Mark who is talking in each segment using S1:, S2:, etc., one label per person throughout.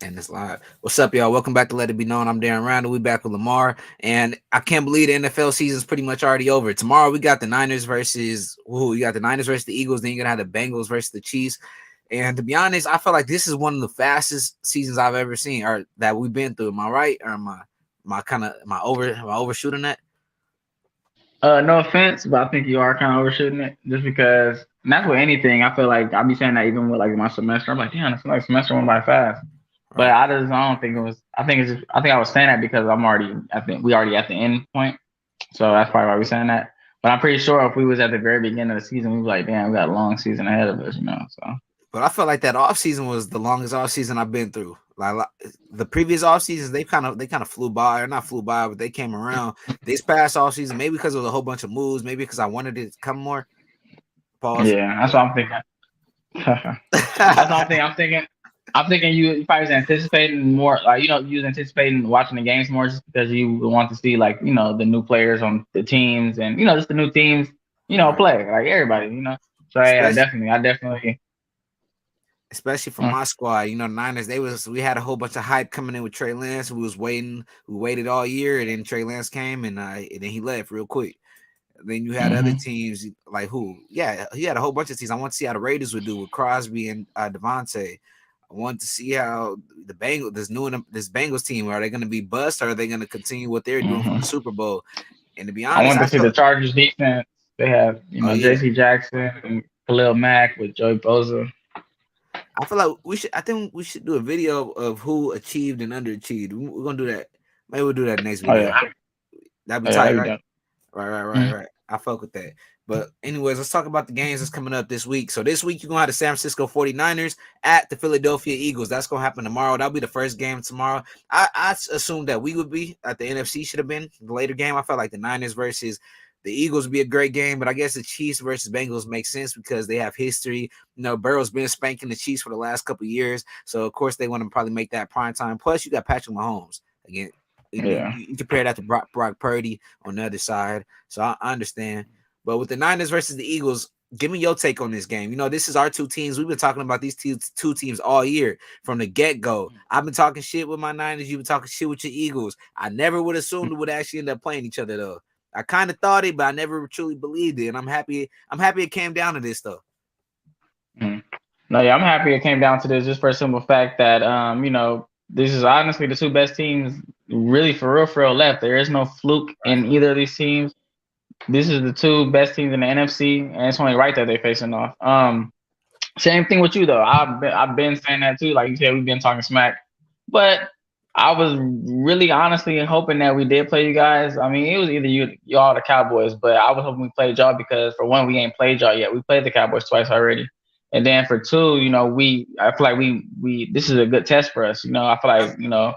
S1: And it's live. What's up, y'all? Welcome back to Let It Be Known. I'm Darren Randall. We back with Lamar, and I can't believe the NFL season's pretty much already over. Tomorrow we got the Niners versus you got the Niners versus the Eagles. Then you're gonna have the Bengals versus the Chiefs. And to be honest, I feel like this is one of the fastest seasons I've ever seen, or that we've been through. Am I right, or am I overshooting that?
S2: No offense, but I think you are kind of overshooting it just because, and that's with anything. I feel like I'll be saying that even with like my semester. I'm like, damn, it's like semester went by fast. But
S1: Right.
S2: I don't think it was. I think it's. Just, I think I was saying that because I'm already. I think we already at the end point, so that's probably why we're saying that. But I'm pretty sure if we was at the very beginning of the season, we was like, damn, we got a long season ahead of us, So.
S1: But I felt like that off season was the longest off season I've been through. Like the previous off seasons, they kind of flew by, or not flew by, but they came around. This past off season, maybe because of a whole bunch of moves, maybe because I wanted it to come more. Pause.
S2: Yeah, that's what I'm thinking. That's what I'm thinking. I'm thinking you probably was anticipating more, like you was anticipating watching the games more just because you want to see like the new players on the teams and just the new teams
S1: Right.
S2: play like everybody. So yeah,
S1: Especially,
S2: I definitely.
S1: especially for my squad, the Niners. We had a whole bunch of hype coming in with Trey Lance. We waited all year, and then Trey Lance came, and then he left real quick. Then you had other
S2: Mm-hmm.
S1: teams like who? Yeah, he had a whole bunch of teams. I want to see how the Raiders would do with Crosby and Devontae. I want to see how the this Bengals team, are they going to be bust, or are they going to continue what they're doing from
S2: Mm-hmm.
S1: the Super Bowl? And to be
S2: I
S1: honest,
S2: want
S1: I
S2: to see the
S1: felt,
S2: Chargers defense. They have
S1: oh yeah,
S2: J.C. Jackson and Khalil Mack with Joey Bosa.
S1: I feel like we should. I think we should do a video of who achieved and underachieved. We're gonna do that. Maybe we'll do that next
S2: Oh
S1: video.
S2: yeah,
S1: That'd be
S2: oh yeah,
S1: tight,
S2: that'd be
S1: right?
S2: done.
S1: Right. I fuck with that. But anyways, let's talk about the games that's coming up this week. So this week you're gonna have the San Francisco 49ers at the Philadelphia Eagles. That's gonna happen tomorrow. That'll be the first game tomorrow. I assumed that we would be at the NFC should have been the later game. I felt like the Niners versus the Eagles would be a great game, but I guess the Chiefs versus Bengals makes sense because they have history. Burrow's been spanking the Chiefs for the last couple of years, so of course they want to probably make that prime time. Plus, you got Patrick Mahomes again.
S2: Yeah.
S1: You compare that to Brock Purdy on the other side, so I understand. But with the Niners versus the Eagles, give me your take on this game. This is our two teams. We've been talking about these two teams all year from the get-go. I've been talking shit with my Niners. You've been talking shit with your Eagles. I never would assume it would actually end up playing each other though. I kind of thought it, but I never truly believed it. And I'm happy it came down to this though.
S2: Mm. No, yeah, I'm happy it came down to this just for a simple fact that this is honestly the two best teams really for real left. There is no fluke in either of these teams. This is the two best teams in the NFC, and it's only right that they're facing off. Same thing with you though. I've been saying that too. Like you said, we've been talking smack, but I was really honestly hoping that we did play you guys. I mean, it was either y'all or the Cowboys, but I was hoping we played y'all because for one, we ain't played y'all yet. We played the Cowboys twice already. And then for two, I feel like we this is a good test for us. I feel like,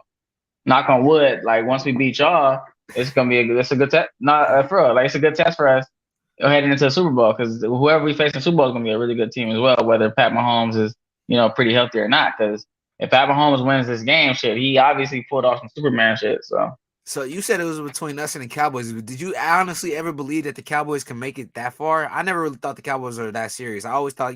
S2: knock on wood, like once we beat y'all, it's a good test. Not for real, like it's a good test for us heading into the Super Bowl because whoever we face in the Super Bowl is gonna be a really good team as well, whether Pat Mahomes is, pretty healthy or not. Because if Pat Mahomes wins this game, shit, he obviously pulled off some Superman shit.
S1: So you said it was between us and the Cowboys. Did you honestly ever believe that the Cowboys can make it that far? I never really thought the Cowboys are that serious. I always thought,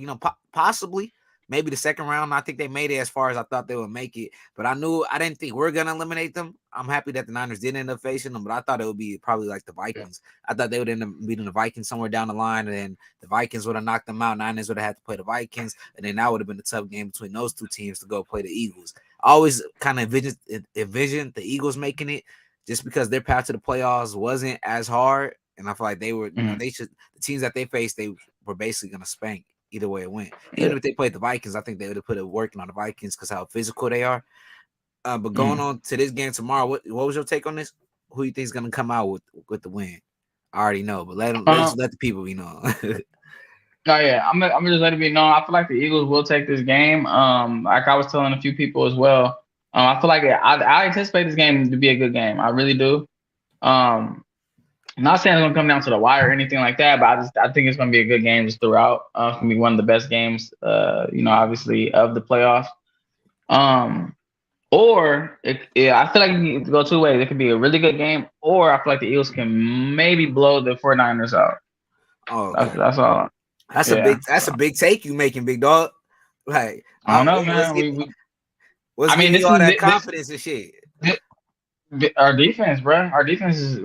S1: possibly maybe the second round. I think they made it as far as I thought they would make it, but I didn't think we're gonna eliminate them. I'm happy that the Niners did end up facing them, but I thought it would be probably like the Vikings. I thought they would end up beating the Vikings somewhere down the line, and then the Vikings would have knocked them out. Niners would have had to play the Vikings, and then that would have been a tough game between those two teams to go play the Eagles. I always kind of envisioned the Eagles making it just because their path to the playoffs wasn't as hard. And I feel like they were,
S2: Mhm.
S1: the teams that they faced, they were basically going to spank either way it went. Even
S2: Yeah.
S1: if they played the Vikings, I think they would have put it working on the Vikings because how physical they are. But going
S2: Mhm.
S1: on to this game tomorrow, what was your take on this? Who you think is going to come out with the win? I already know, but let's
S2: Um,
S1: let the people know.
S2: no, yeah, I'm just letting it be known. I feel like the Eagles will take this game. Like I was telling a few people as well. I feel like I anticipate this game to be a good game. I really do. Um, I'm not saying it's gonna come down to the wire or anything like that, but I think it's gonna be a good game just throughout. It's gonna be one of the best games, obviously of the playoffs. Um, I feel like it can go two ways. It could be a really good game, or I feel like the Eagles can maybe blow the 49ers out.
S1: Oh,
S2: That's
S1: okay.
S2: that's all.
S1: That's a
S2: Yeah.
S1: big take you making, big dog. Like,
S2: I don't know,
S1: let's
S2: man.
S1: get
S2: We
S1: What's
S2: I mean,
S1: giving you
S2: this
S1: all
S2: is
S1: that
S2: this,
S1: confidence and shit?
S2: our defense, bro. Our defense is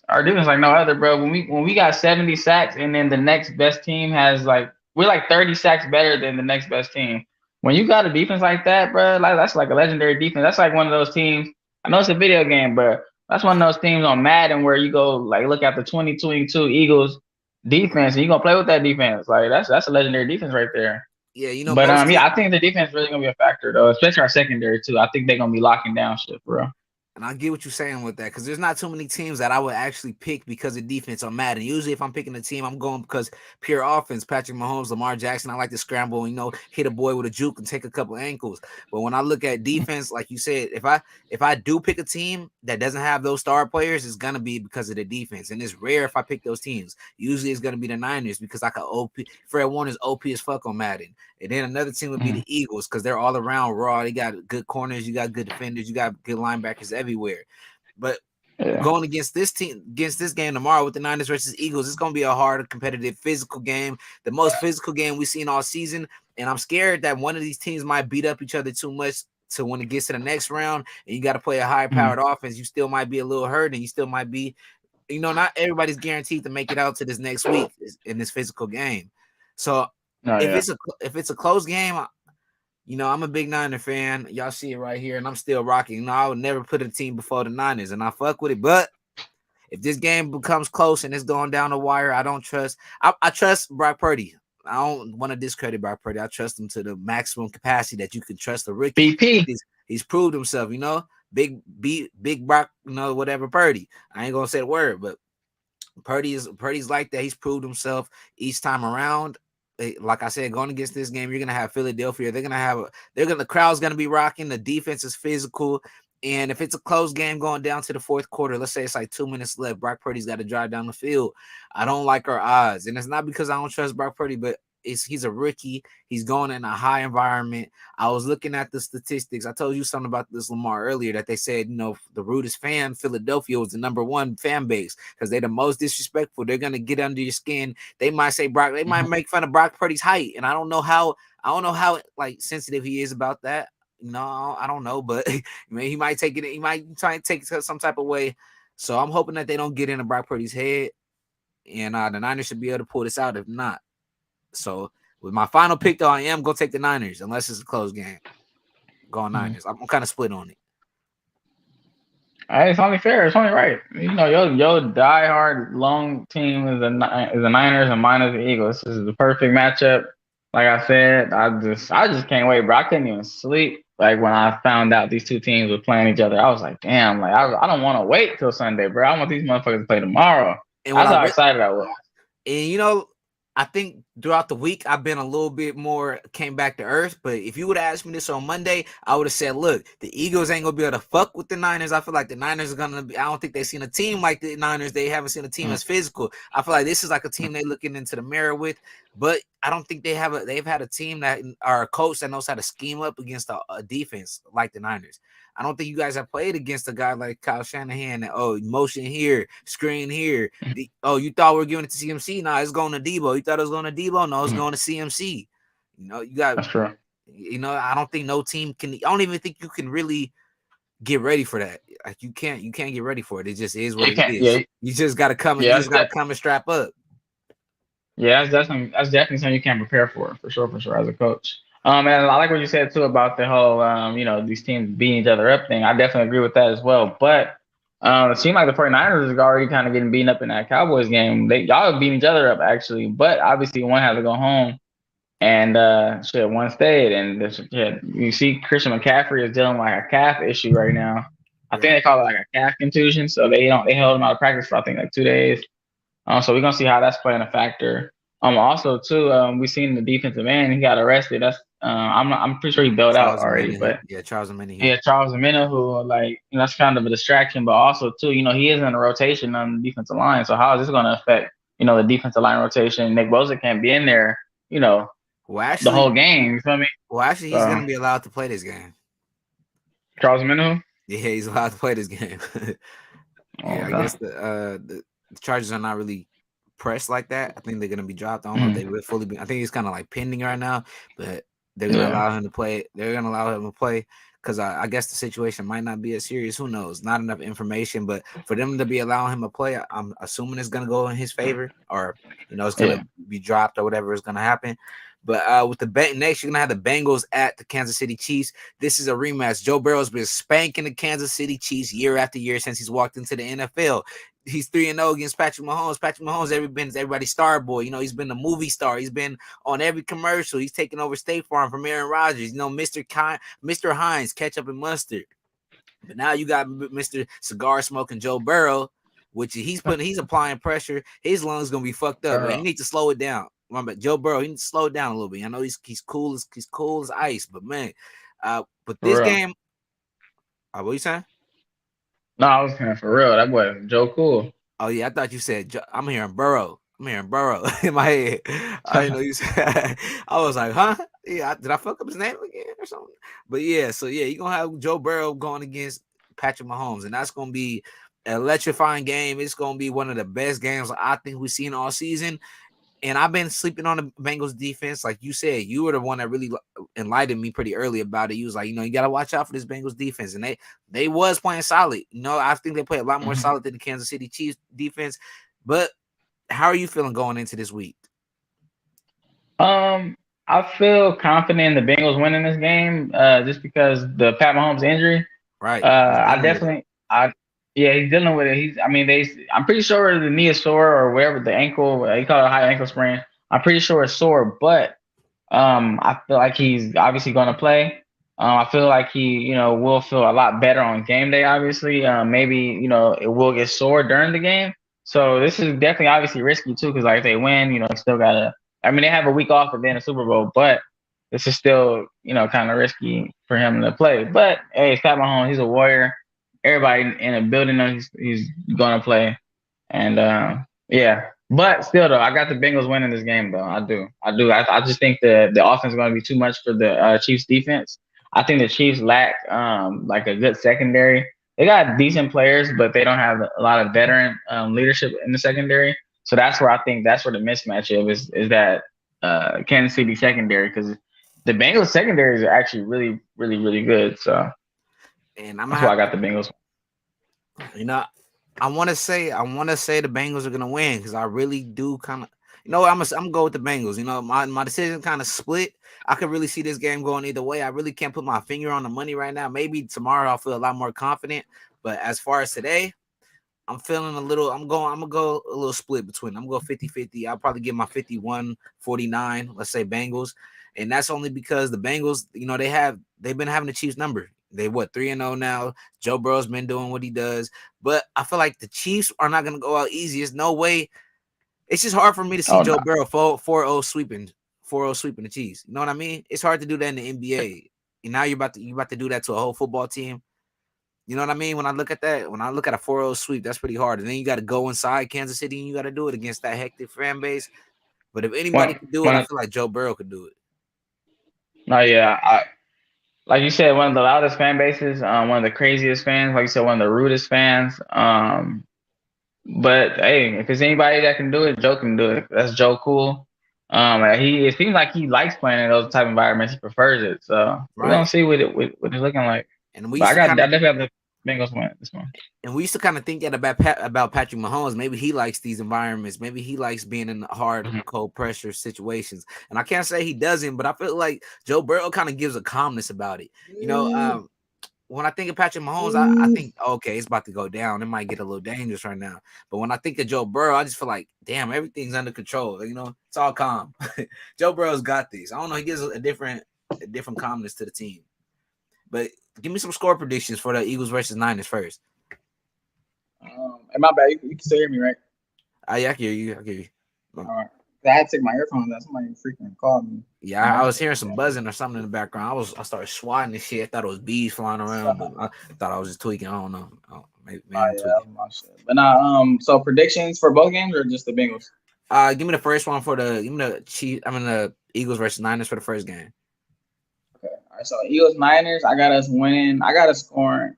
S2: our defense like no other, bro. When we got 70 sacks, and then the next best team has like we're like 30 sacks better than the next best team. When you got a defense like that, bro, like that's like a legendary defense. That's like one of those teams. I know it's a video game, but that's one of those teams on Madden where you go like look at the 2022 Eagles defense and you gonna play with that defense. Like that's a legendary defense right there.
S1: Yeah, you know
S2: But
S1: most
S2: yeah, I think the defense really gonna be a factor though, especially our secondary too. I think they're gonna be locking down shit, bro.
S1: And I get what you're saying with that because there's not too many teams that I would actually pick because of defense on Madden. Usually, if I'm picking a team, I'm going because pure offense. Patrick Mahomes, Lamar Jackson. I like to scramble, hit a boy with a juke and take a couple ankles. But when I look at defense, like you said, if I do pick a team that doesn't have those star players, it's gonna be because of the defense. And it's rare if I pick those teams. Usually, it's gonna be the Niners because I can OP. Fred Warner's OP as fuck on Madden. And then another team would be the Eagles because they're all around raw. They got good corners, you got good defenders, you got good linebackers everywhere. But
S2: Yeah.
S1: going against this team, against this game tomorrow with the Niners versus Eagles, it's going to be a hard, competitive, physical game, the most physical game we've seen all season. And I'm scared that one of these teams might beat up each other too much. So when it gets to the next round and you got to play a high-powered offense, you still might be a little hurt, and you still might be, not everybody's guaranteed to make it out to this next week in this physical game. So
S2: Oh
S1: if
S2: yeah.
S1: it's a close game, I'm a big Niner fan. Y'all see it right here, and I'm still rocking. I would never put a team before the Niners, and I fuck with it. But if this game becomes close and it's going down the wire, I don't trust. I trust Brock Purdy. I don't want to discredit Brock Purdy. I trust him to the maximum capacity that you can trust a rookie.
S2: BP.
S1: He's proved himself. Big Brock. Whatever Purdy. I ain't gonna say the word, but Purdy's like that. He's proved himself each time around. Like I said, going against this game, you're gonna have Philadelphia. The crowd's gonna be rocking. The defense is physical, and if it's a close game going down to the fourth quarter, let's say it's like 2 minutes left, Brock Purdy's got to drive down the field. I don't like our odds, and it's not because I don't trust Brock Purdy, but he's a rookie. He's going in a high environment. I was looking at the statistics. I told you something about this Lamar earlier that they said, the rudest fan, Philadelphia was the number one fan base because they're the most disrespectful. They're gonna get under your skin. They might say they might make fun of Brock Purdy's height, and I don't know how like sensitive he is about that. No, I don't know, but he might take it. He might try and take it some type of way. So I'm hoping that they don't get into Brock Purdy's head, and the Niners should be able to pull this out. If not, so with my final pick, though, I am gonna take the Niners unless it's a close game. Going Niners. I'm kind of split on it.
S2: Hey, it's only fair. It's only right. Your diehard long team is the Niners and mine is the Eagles. This is the perfect matchup. Like I said, I just can't wait, bro. I couldn't even sleep. Like when I found out these two teams were playing each other, I was like, damn. Like I don't want to wait till Sunday, bro. I want these motherfuckers to play tomorrow.
S1: And
S2: That's how excited I was.
S1: And I think throughout the week, I've been a little bit more came back to earth. But if you would have asked me this on Monday, I would have said, look, the Eagles ain't going to be able to fuck with the Niners. I feel like the Niners are going to be, I don't think they've seen a team like the Niners. They haven't seen a team as physical. I feel like this is like a team they're looking into the mirror with. But I don't think they've had a team that or a coach that knows how to scheme up against a defense like the Niners. I don't think you guys have played against a guy like Kyle Shanahan. Motion here, screen here. You thought we were giving it to CMC? Nah, it's going to Debo. You thought it was going to Debo? No, it's going to CMC. You got.
S2: That's true.
S1: I don't think no team can. I don't even think you can really get ready for that. Like you can't get ready for it. It just is what it is.
S2: Yeah.
S1: You just got to come. You just got to come and strap up.
S2: Yeah, that's definitely something you can prepare for sure, as a coach. And I like what you said too about the whole, these teams beating each other up thing. I definitely agree with that as well. But it seemed like the 49ers is already kind of getting beaten up in that Cowboys game. Y'all beating each other up actually, but obviously one had to go home, and one stayed. And you see Christian McCaffrey is dealing with like a calf issue right now. I think they call it like a calf contusion, so they held him out of practice for I think like 2 days. So we're gonna see how that's playing a factor. Also too, we seen the defensive end. He got arrested. That's I'm pretty sure he bailed out already. But
S1: Charles Omenihu.
S2: Yeah, Charles Omenihu, that's kind of a distraction. But also too, he is in a rotation on the defensive line. So how is this going to affect the defensive line rotation? Nick Bosa can't be in there, the whole game. You feel me?
S1: Well, actually, he's going to be allowed to play this game.
S2: Charles Omenihu?
S1: Yeah, he's allowed to play this game. I guess the Chargers are not really pressed like that. I think they're going to be dropped. I don't know if they will fully be. I think it's kind of like pending right now. But They're gonna
S2: Yeah.
S1: allow him to play. They're gonna allow him to play because I guess the situation might not be as serious. Who knows? Not enough information, but for them to be allowing him to play, I'm assuming it's gonna go in his favor, or it's
S2: Yeah.
S1: gonna be dropped or whatever is gonna happen. But with the next, you're gonna have the Bengals at the Kansas City Chiefs. This is a rematch. Joe Burrow's been spanking the Kansas City Chiefs year after year since he's walked into the NFL. He's 3-0 against Patrick Mahomes. Patrick Mahomes, everybody's star boy. He's been the movie star. He's been on every commercial. He's taking over State Farm from Aaron Rodgers. Mr. Hines, ketchup and mustard. But now you got Mr. Cigar smoking Joe Burrow, which he's applying pressure. His lungs gonna be fucked up. He needs to slow it down. Remember, Joe Burrow, he needs to slow it down a little bit. I know he's cool as ice, but man, but this
S2: For real.
S1: game, what you saying?
S2: No, I was saying for real. That boy Joe Cool.
S1: Oh yeah, I thought you said I'm hearing Burrow. I'm hearing Burrow in my head. I didn't know you said. I was like, huh? Yeah, did I fuck up his name again or something? But yeah, so yeah, you're gonna have Joe Burrow going against Patrick Mahomes, and that's gonna be an electrifying game. It's gonna be one of the best games I think we've seen all season. And I've been sleeping on the Bengals defense. Like you said, you were the one that really enlightened me pretty early about it. You was like, you got to watch out for this Bengals defense. And they was playing solid. I think they play a lot more solid than the Kansas City Chiefs defense. But how are you feeling going into this week?
S2: I feel confident in the Bengals winning this game, just because the Pat Mahomes injury.
S1: Right.
S2: Yeah, he's dealing with it. I'm pretty sure the knee is sore or whatever, the ankle, they call it a high ankle sprain. I'm pretty sure it's sore, but I feel like he's obviously going to play. I feel like he, will feel a lot better on game day. Obviously, maybe it will get sore during the game. So this is definitely obviously risky too, because like if they win, still gotta. I mean, they have a week off and then a Super Bowl, but this is still, kind of risky for him to play. But hey, it's Pat Mahomes. He's a warrior. Everybody in the building knows he's gonna play, and yeah. But still, though, I got the Bengals winning this game. Though I do. I just think the offense is going to be too much for the Chiefs defense. I think the Chiefs lack like a good secondary. They got decent players, but they don't have a lot of veteran leadership in the secondary. So that's where I think that's where the mismatch is that Kansas City secondary, because the Bengals secondary is actually really, really, really good. So
S1: and
S2: that's why I got the Bengals.
S1: I want to say the Bengals are gonna win because I really do kind of. I'm gonna go with the Bengals. My decision kind of split. I could really see this game going either way. I really can't put my finger on the money right now. Maybe tomorrow I'll feel a lot more confident. But as far as today, I'm feeling I'm gonna go a little split between. I'm gonna go 50-50. I'll probably give my 51-49, let's say Bengals. And that's only because the Bengals, they've been having the Chiefs number. They 3-0 now. Joe Burrow's been doing what he does. But I feel like the Chiefs are not gonna go out easy. There's no way. It's just hard for me to see Joe Burrow 4-0 sweeping the Chiefs. You know what I mean? It's hard to do that in the NBA. And now you're about to do that to a whole football team. You know what I mean? When I look at that, when I look at a 4-0 sweep, that's pretty hard. And then you got to go inside Kansas City and you got to do it against that hectic fan base. But if anybody could do it, I feel like Joe Burrow could do it.
S2: No, yeah. Like you said, one of the loudest fan bases, one of the craziest fans, like you said, one of the rudest fans. But hey, if it's anybody that can do it, Joe can do it. That's Joe Cool. It seems like he likes playing in those type of environments. He prefers it. So we're gonna see what it's looking like.
S1: And I
S2: definitely have the Bengals win this one.
S1: And we used to kind of think that about Patrick Mahomes. Maybe he likes these environments. Maybe he likes being in hard, cold pressure situations. And I can't say he doesn't, but I feel like Joe Burrow kind of gives a calmness about it. When I think of Patrick Mahomes, I think, okay, it's about to go down. It might get a little dangerous right now. But when I think of Joe Burrow, I just feel like, damn, everything's under control. It's all calm. Joe Burrow's got these. I don't know. He gives a different calmness to the team. But give me some score predictions for the Eagles versus Niners first.
S2: And my bad, you can still hear me, right?
S1: Yeah, I can hear you.
S2: All right. I had to take my earphones out. Somebody freaking called me.
S1: Yeah, I was hearing some buzzing or something in the background. I started swatting and shit. I thought it was bees flying around, but I thought I was just tweaking. I don't know. Maybe I'm tweaking.
S2: My shit. But now, so predictions for both games or just the Bengals?
S1: Give me the first one for the Eagles versus Niners for the first game.
S2: Okay. All right. So Eagles Niners, I got us winning. I got us scoring.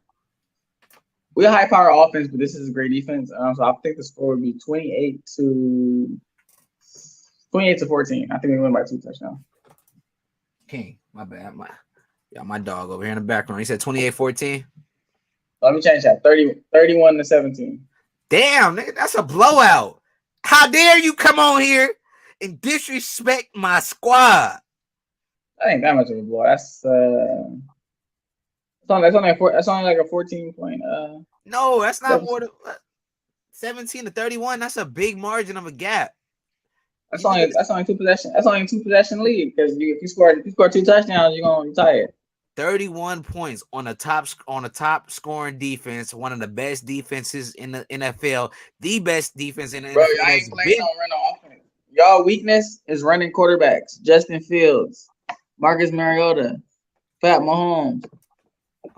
S2: We're a high power offense, but this is a great defense. So I think the score would be 28-14. I think we win by 2 touchdowns.
S1: King, My bad. My dog over here in the background. He said 28-14.
S2: Let me change that. 31-17.
S1: Damn, nigga, that's a blowout. How dare you come on here and disrespect my squad?
S2: That ain't that much of a blow. That's that's only like a 14 point.
S1: No, that's not more
S2: Deficit.
S1: than 17-31. That's a big margin of a gap.
S2: That's only two possession. That's only 2 possession lead because if you score 2 touchdowns, you're gonna be tired.
S1: 31 points on a top scoring defense, one of the best defenses in the NFL, the best defense in the
S2: Bro,
S1: NFL.
S2: y'all
S1: That's
S2: ain't playing
S1: big.
S2: no run offense. Y'all weakness is running quarterbacks. Justin Fields, Marcus Mariota, Fat Mahomes.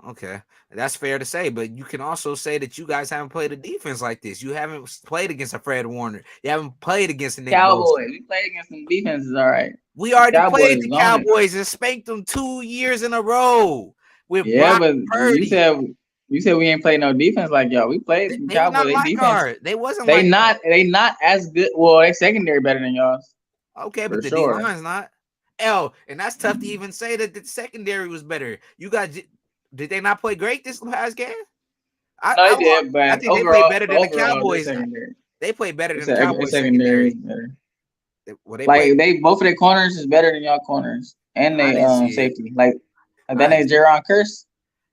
S1: Okay, that's fair to say, but you can also say that you guys haven't played a defense like this. You haven't played against a Fred Warner. You haven't played against a Nick Bosa.
S2: Cowboys. We played against some defenses, all right.
S1: We already
S2: Cowboys
S1: played the
S2: is on it.
S1: Cowboys and spanked them 2 years in a row with
S2: Yeah,
S1: Brock
S2: but
S1: Purdy.
S2: you said we ain't played no defense like y'all. We played some
S1: They was not
S2: Cowboys. They
S1: like
S2: defense.
S1: ours. They wasn't
S2: They
S1: like
S2: not as good. Well, they secondary better than y'all's.
S1: okay,
S2: For
S1: but the D
S2: sure.
S1: line's not. And that's tough to even say that the secondary was better. You guys did they not play great this past game?
S2: No, they did,
S1: I
S2: but
S1: think they played better than the
S2: overall, their
S1: Cowboys.
S2: secondary.
S1: They played better than the
S2: Their
S1: Cowboys
S2: secondary is
S1: secondary.
S2: better.
S1: Well, they
S2: Like
S1: played.
S2: both of their corners is better than y'all corners, and
S1: I
S2: they
S1: didn't see it.
S2: safety. Like
S1: I
S2: that
S1: didn't
S2: name
S1: see it.
S2: Jaron Curse.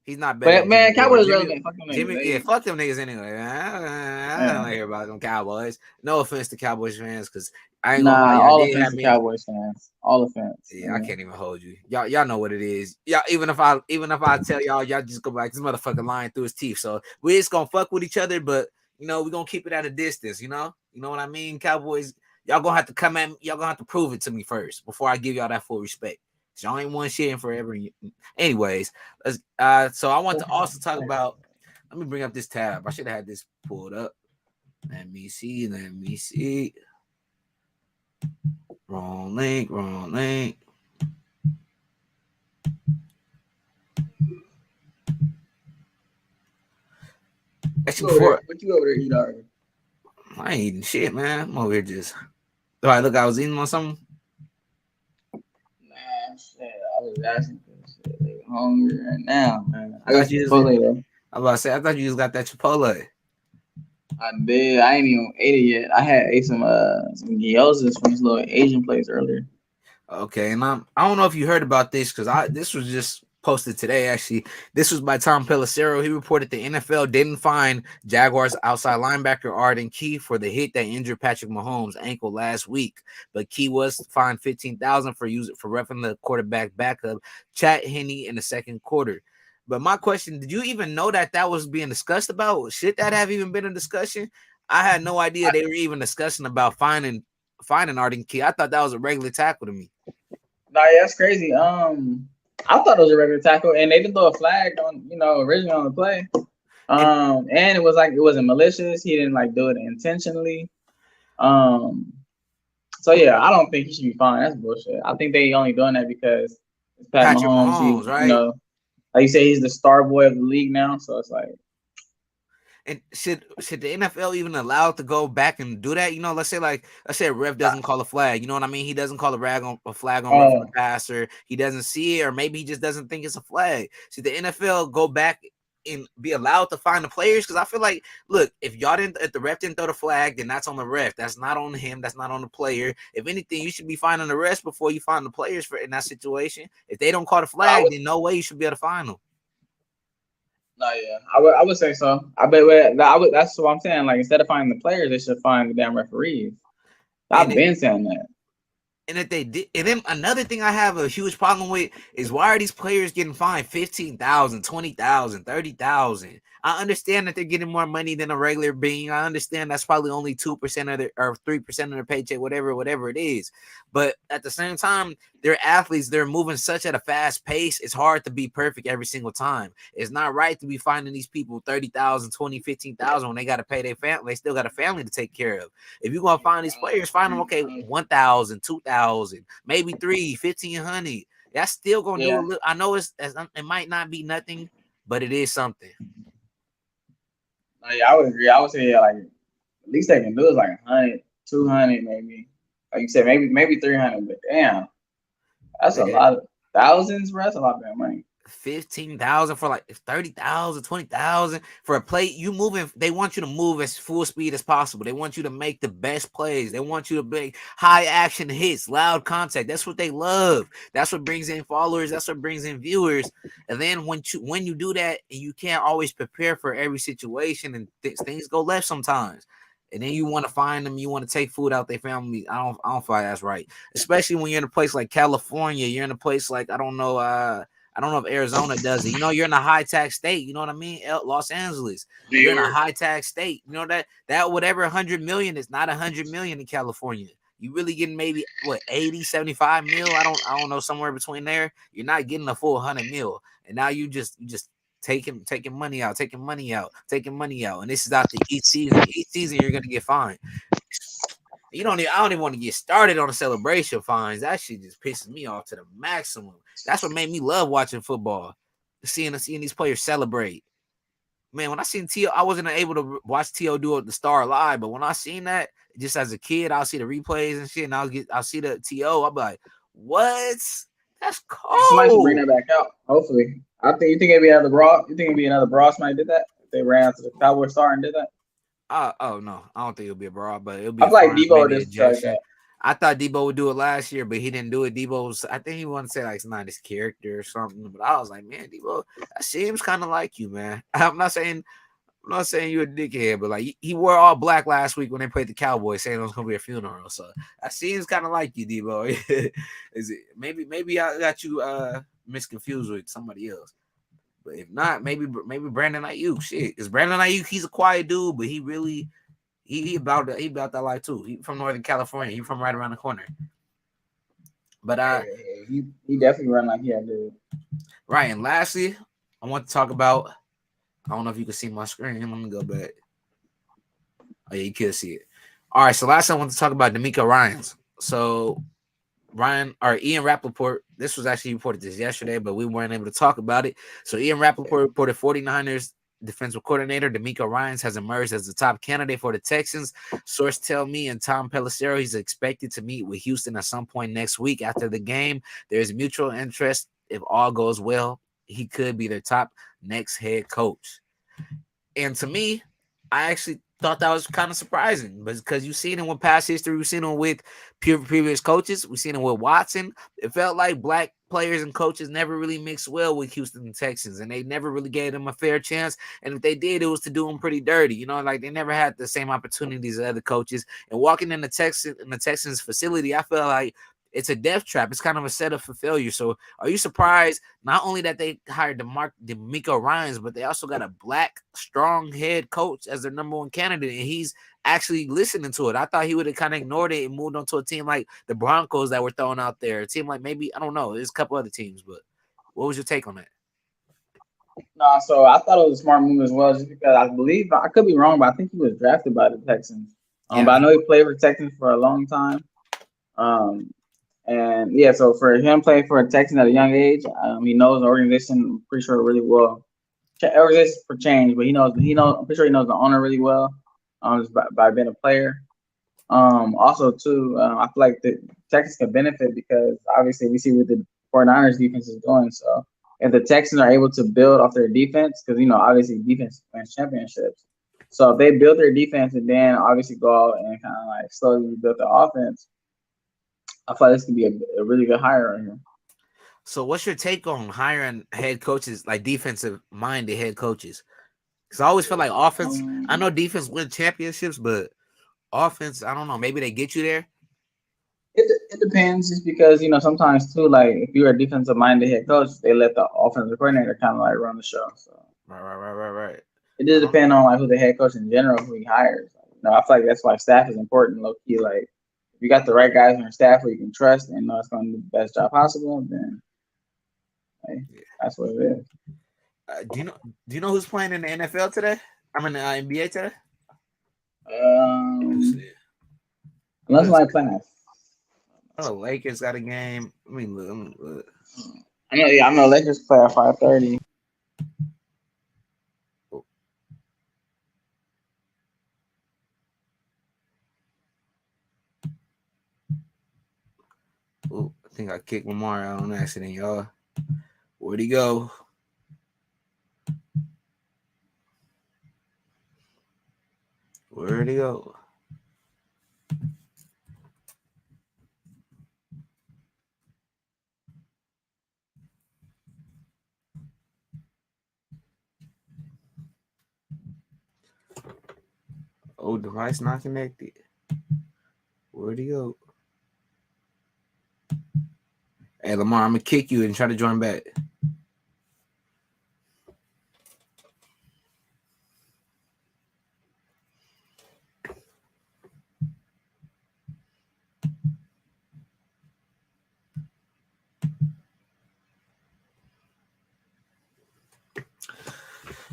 S1: He's not better
S2: But
S1: than Jimmy
S2: man,
S1: Graham.
S2: Cowboys relevant. Fuck them niggas.
S1: Yeah, fuck them niggas anyway. I don't hear about them Cowboys. No offense to Cowboys fans, because I ain't gonna lie,
S2: Nah,
S1: y'all
S2: all
S1: did
S2: offense
S1: have
S2: to
S1: me.
S2: Cowboys fans. All offense.
S1: Yeah, I can't even hold you. Y'all know what it is. Y'all, even if I tell y'all just go back, this motherfucker lying through his teeth. So we just gonna fuck with each other, but we're gonna keep it at a distance, you know what I mean? Cowboys, y'all gonna have to come at me, y'all gonna have to prove it to me first before I give y'all that full respect. Y'all ain't won shit in forever. Anyways, so I want to also talk about. Let me bring up this tab. I should have had this pulled up. Let me see. Wrong link. Actually, before
S2: What you over there eat already?
S1: I ain't eating shit, man. I'm over here just. All right, look, I was eating on something.
S2: Nah, shit. I was asking for shit. They hungry right now, man. I got
S1: You just,
S2: Chipotle though.
S1: I was about to say, I thought you just got that Chipotle.
S2: I did. I ain't even ate it yet. I ate some gyozas from this little Asian place earlier.
S1: Okay, and I don't know if you heard about this because this was just posted today. Actually, this was by Tom Pelissero. He reported the NFL didn't fine Jaguars outside linebacker Arden Key for the hit that injured Patrick Mahomes' ankle last week, but Key was fined $15,000 for roughing the quarterback backup Chat Henne in the second quarter. But my question: did you even know that was being discussed about? Should that have even been a discussion? I had no idea they were even discussing about finding Arden Key. I thought that was a regular tackle to me.
S2: Nah, yeah, that's crazy. I thought it was a regular tackle, and they didn't throw a flag on, originally on the play. And it was like it wasn't malicious. He didn't like do it intentionally. So yeah, I don't think he should be fined. That's bullshit. I think they only doing that because it's
S1: Patrick
S2: Mahomes.
S1: Mahomes, right?
S2: Like you say, he's the star boy of the league now. So it's like.
S1: And should the NFL even allow it to go back and do that? Let's say a ref doesn't call a flag. You know what I mean? He doesn't call a flag on roughing the passer. He doesn't see it, or maybe he just doesn't think it's a flag. Should the NFL go back and be allowed to find the players? Because I feel like, look, if the ref didn't throw the flag, then that's on the ref. That's not on him. That's not on the player. If anything, you should be finding the rest before you find the players in that situation. If they don't call the flag, then no way you should be able to find them.
S2: No, yeah, I would say so. That's what I'm saying. Like instead of finding the players, they should find the damn referees. I've been saying that.
S1: And if they did, and then another thing I have a huge problem with is why are these players getting fined 15,000, 20,000, 30,000? I understand that they're getting more money than a regular being. I understand that's probably only 2% of their or 3% of their paycheck, whatever it is. But at the same time, they're athletes. They're moving such at a fast pace. It's hard to be perfect every single time. It's not right to be finding these people 30,000, 20, 15,000 when they got to pay their family. They still got a family to take care of. If you're gonna find these players, find them 1,000, 2,000, maybe 1,500. That's still gonna do a little. I know it might not be nothing, but it is something.
S2: Yeah, I would agree. I would say like at least they can do is like 100, 200 maybe. Like you said, maybe 300. But damn, that's a lot. thousands, bro. That's a lot of money.
S1: 15,000 for like 30,000, 20,000 for a play. You moving, they want you to move as full speed as possible. They want you to make the best plays. They want you to make high action hits, loud contact. That's what they love. That's what brings in followers. That's what brings in viewers. And then when you do that, and you can't always prepare for every situation, and things go left sometimes. And then you want to find them, you want to take food out their family. I don't feel like that's right. Especially when you're in a place like California, you're in a place like I don't know if Arizona does it. You know, you're in a high tax state. You know what I mean? Los Angeles.
S3: New
S1: You're in a
S3: York.
S1: high tax state. You know that whatever 100 million is not 100 million in California. You really getting maybe what 80, 75 mil. I don't know, somewhere between there. You're not getting a full 100 mil. And now you just taking money out, taking money out, taking money out. And this is out the each season. Each season you're gonna get fined. I don't even want to get started on the celebration fines. That shit just pisses me off to the maximum. That's what made me love watching football. Seeing these players celebrate. Man, when I seen T.O., I wasn't able to watch T.O. do it the Star live, but when I seen that, just as a kid, I'll see the replays and shit, and I'll see the T.O. I'll be like, what? That's
S2: Somebody should bring
S1: cold.
S2: that back out. Hopefully, you think it'd be another brawl. You think it'd be another brawl? Somebody did that. If they ran out to the Cowboy Star and did that.
S1: Oh no, I don't think it'll be a brawl, but it'll be
S2: I
S1: a
S2: feel like
S1: fine,
S2: Debo
S1: maybe
S2: did something like
S1: ejection.
S2: that.
S1: I thought Debo would do it last year, but he didn't do it. I think he wanted to say like it's not his character or something. But I was like, man, Debo, that seems kind of like you, man. I'm not saying you're a dickhead, but like he wore all black last week when they played the Cowboys, saying it was gonna be a funeral. So that seems kind of like you, Debo. Is it maybe I got you misconfused with somebody else? But if not, maybe Brandon Ayuk. Shit, because Brandon Ayuk, he's a quiet dude, but he really he about that life too. He from Northern California. He from right around the corner. But
S2: Yeah, he definitely run like he had to.
S1: right, and lastly, I want to talk about. I don't know if you can see my screen. Let me go back. Oh yeah, you can see it. All right, so last I want to talk about D'Amico Ryans. So Ian Rappaport, this was actually reported this yesterday, but we weren't able to talk about it. So Ian Rappaport reported 49ers defensive coordinator D'Amico Ryans has emerged as the top candidate for the Texans. Source tell me and Tom Pelissero he's expected to meet with Houston at some point next week after the game. There's mutual interest. If all goes well, he could be their top next head coach. And to me, I actually thought that was kind of surprising, but because you've seen it with past history, we've seen it with previous coaches, we've seen it with Watson. It felt like black players and coaches never really mixed well with Houston Texans, and they never really gave them a fair chance. And if they did, it was to do them pretty dirty. Like they never had the same opportunities as other coaches. And walking in the Texans facility, I feel like it's a death trap. It's kind of a setup for failure. So, are you surprised not only that they hired D'Amico Ryans, but they also got a black, strong head coach as their number one candidate, and he's actually listening to it? I thought he would have kind of ignored it and moved on to a team like the Broncos that were thrown out there, a team like maybe I don't know. There's a couple other teams, but what was your take on that?
S2: No, so I thought it was a smart move as well, just because I believe I could be wrong, but I think he was drafted by the Texans.
S1: Yeah,
S2: But I know he played for the Texans for a long time. Um, and yeah, so for him playing for a Texan at a young age, he knows the organization. I'm pretty sure really well. Organization for change, but I'm pretty sure he knows the owner really well. Just by being a player. Also too, I feel like the Texans can benefit because obviously we see what the 49ers defense is doing. So if the Texans are able to build off their defense, because obviously defense wins championships. So if they build their defense and then obviously go out and kind of like slowly build the offense, I feel like this could be a really good hire right here.
S1: So, what's your take on hiring head coaches, like defensive minded head coaches? Because I always feel like offense. I
S2: Um,
S1: know defense wins championships, but offense, I don't know. Maybe they get you there.
S2: it depends, just because sometimes too, like if you're a defensive minded head coach, they let the offensive coordinator kind of like run the show. So
S1: Right.
S2: it does
S1: Uh-huh.
S2: depend on like who the head coach in general, who he hires. I feel like that's why staff is important, low key. Like if you got the right guys on your staff who you can trust and know it's going to do the best job possible, then hey, that's what it is.
S1: Do you know who's playing in the NFL today? I'm in the NBA today. Let me
S2: Um,
S1: see.
S2: unless
S1: Let's
S2: my
S1: see.
S2: plans.
S1: Oh, Lakers got a game. Let me look.
S2: I know Lakers play at 5:30.
S1: Oh, oh, think I kicked Lamar out on accident, y'all. Where'd he go? Where'd he go? Oh, device not connected. Where'd he go? Hey, Lamar, I'm gonna kick you and try to join back.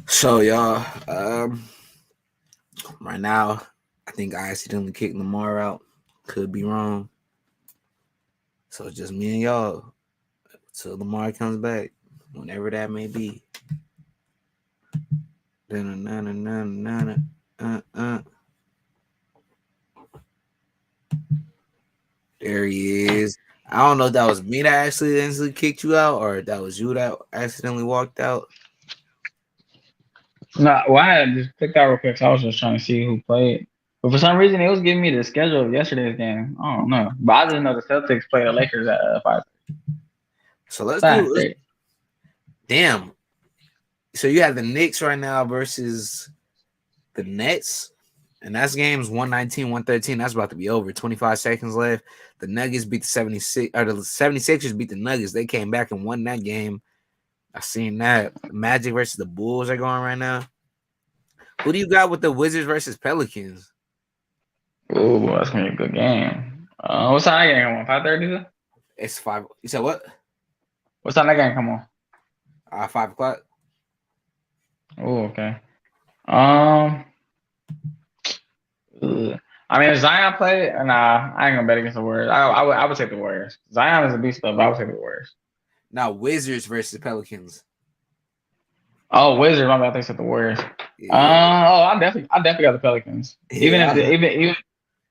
S1: So, y'all, right now, I think I accidentally kicked Lamar out. Could be wrong. So it's just me and y'all till Lamar comes back, whenever that may be. There he is. I don't know if that was me that accidentally kicked you out or if that was you that accidentally walked out.
S2: No, well, I had just clicked out real quick. So I was just trying to see who played. But for some reason, it was giving me the schedule of yesterday's game. I don't know. But I didn't know the Celtics played the Lakers at 5.
S1: So let's do it.
S2: 5:30.
S1: Damn. So you have the Knicks right now versus the Nets. And that's games 119, 113. That's about to be over. 25 seconds left. The Nuggets beat the 76, or the 76ers beat the Nuggets. They came back and won that game. I seen that. Magic versus the Bulls are going right now. Who do you got with the Wizards versus Pelicans?
S2: Ooh, that's gonna be a good game. What time that game come on? 5:30?
S1: It's 5. You said what?
S2: What time that game come on?
S1: 5 o'clock.
S2: Oh, okay. Um, I mean, if Zion play, nah, I ain't gonna bet against the Warriors. I would take the Warriors. Zion is a beast though, but I would take the Warriors.
S1: Now Wizards versus Pelicans.
S2: Oh, Wizards. My bad. They said the Warriors.
S1: Yeah.
S2: I definitely got the Pelicans.
S1: Yeah.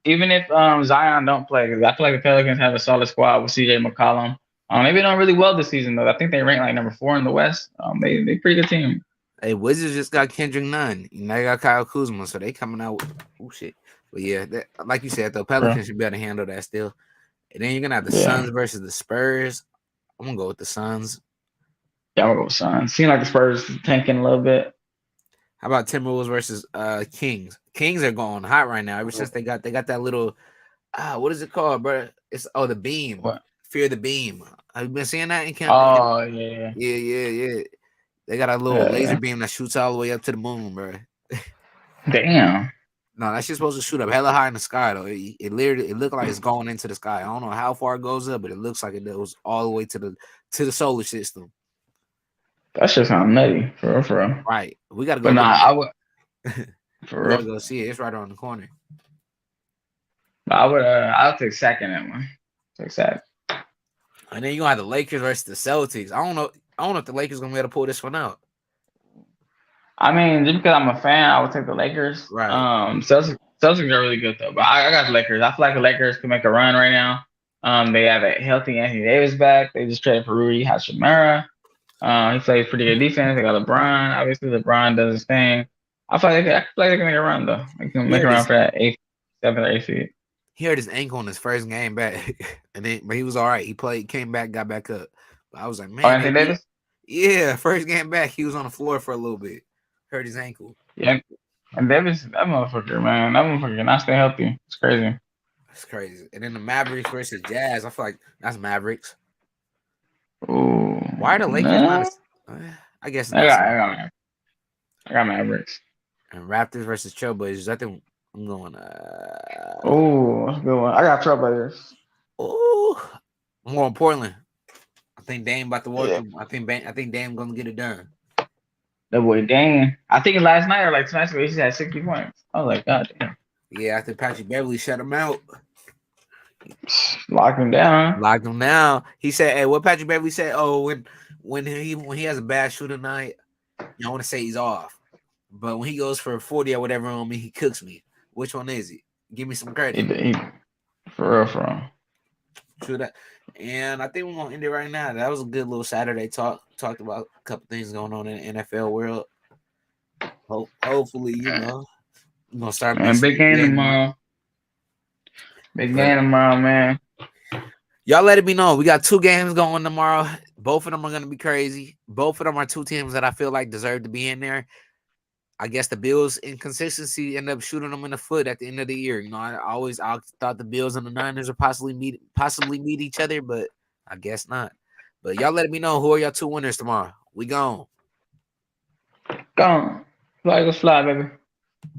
S2: Even if Zion don't play, because I feel like the Pelicans have a solid squad with CJ McCollum. Maybe done really well this season though. I think they rank like number 4 in the West. They pretty good team.
S1: Hey, Wizards just got Kendrick Nunn. They got Kyle Kuzma, so they coming out with shit. But yeah, like you said, the Pelicans should be able to handle that still. And then you're gonna have the Suns versus the Spurs. I'm gonna go with the Suns.
S2: Yeah, I'm gonna go with Suns. Seems like the Spurs tanking a little bit.
S1: How about Timberwolves versus Kings? Kings are going hot right now. Ever since they got that little what is it called, bro? It's the beam.
S2: What?
S1: Fear the beam. Have you been seeing that in camp?
S2: Oh yeah.
S1: Yeah. They got a little laser beam that shoots all the way up to the moon, bro.
S2: Damn.
S1: No, that shit's supposed to shoot up hella high in the sky though. It literally looked like it's going into the sky. I don't know how far it goes up, but it looks like it goes all the way to the solar system.
S2: That shit sound nutty, for real.
S1: Right. We gotta go.
S2: But I would.
S1: We gotta go see it. It's right around the corner.
S2: I would. I'll take second that one. Take second.
S1: And then you gonna have the Lakers versus the Celtics. I don't know if the Lakers gonna be able to pull this one out.
S2: I mean, just because I'm a fan, I would take the Lakers.
S1: Right.
S2: Celtics are really good though, but I got the Lakers. I feel like the Lakers can make a run right now. They have a healthy Anthony Davis back. They just traded for Rudy Hachimura. He plays pretty good defense. They got LeBron. Obviously, LeBron does his thing. I feel like they can make a run though. They can make a run for that 8th, 7th, or 8th seed.
S1: He hurt his ankle in his first game back, but he was all right. He played, came back, got back up. But I was like, man,
S2: Anthony Davis.
S1: Yeah, first game back, he was on the floor for a little bit, hurt his ankle.
S2: Yeah, and Davis, that motherfucker, man, that motherfucker cannot stay healthy. It's crazy.
S1: It's crazy. And then the Mavericks versus Jazz, I feel like that's Mavericks.
S2: Ooh,
S1: why are the Lakers not? I guess
S2: I got Mavericks.
S1: And Raptors versus Trailblazers. I think I'm going.
S2: Oh, that's a good one. I got Trailblazers.
S1: Oh, more importantly, I think Dame about to work. Yeah. I think Dame gonna get it done.
S2: That boy Dame. I think last night or like 2 nights ago, he just had 60 points. I was like, God damn.
S1: Yeah, after Patrick Beverly shut him out.
S2: Locked him down.
S1: Locked him down. He said, "Hey, what Patrick Beverly said? Oh, when he has a bad shooting night, I want to say he's off. But when he goes for 40 or whatever on me, he cooks me. Which one is he? Give me some credit."
S2: For real.
S1: True that. And I think we're gonna end it right now. That was a good little Saturday talk. Talked about a couple things going on in the NFL world. Hopefully, we're gonna start
S2: Man,
S1: mixing
S2: big
S1: the
S2: game
S1: game up.
S2: tomorrow. Big
S1: But
S2: game tomorrow, man.
S1: y'all let it be known. We got 2 games going tomorrow. Both of them are gonna be crazy. Both of them are 2 teams that I feel like deserve to be in there. I guess the Bills' inconsistency end up shooting them in the foot at the end of the year. I thought the Bills and the Niners would possibly meet each other, but I guess not. But y'all let me know who are y'all 2 winners tomorrow. We gone.
S2: Gone. Fly, go fly, baby.